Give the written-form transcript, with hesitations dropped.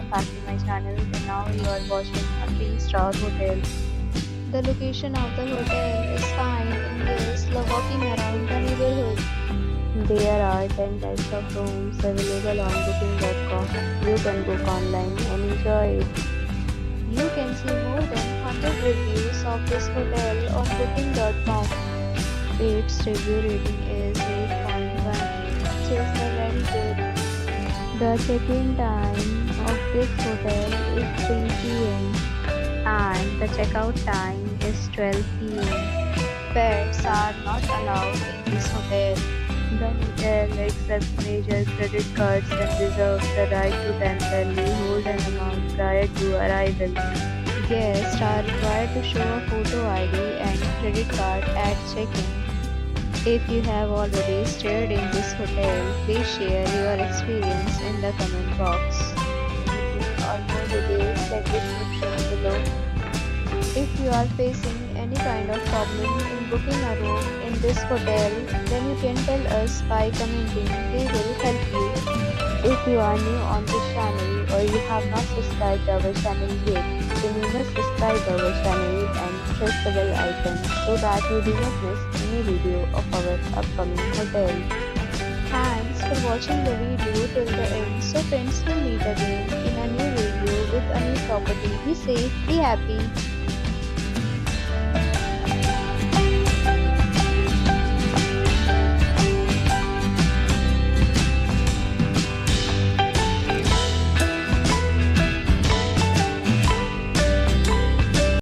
back to my channel, and now you are watching a 3-star hotel. The location of the hotel is fine and guests love walking around the neighborhood. There are 10 types of rooms available on booking.com. You can book online and enjoy it. You can see more than 100 reviews of this hotel on booking.com. Its review rating is 8.1, which is very good. The check-in time of this hotel is 3 p.m. and the checkout time is 12 p.m. Pets are not allowed in this hotel. The hotel accepts major credit cards and reserves the right to temporarily hold an amount prior to arrival. Guests are required to show a photo ID and credit card at check-in. If you have already stayed in this hotel, please share your experience in the comment box. For more details, check description below. If you are facing any kind of problem in booking a room in this hotel, then you can tell us by commenting. We will help you. If you are new on this channel or you have not subscribed our channel yet, then you must subscribe our channel and press the bell icon so that you do not miss any video of our upcoming hotel. Thanks for watching the video till the end. So friends, will meet again in a new video with a new property. Be safe, be happy.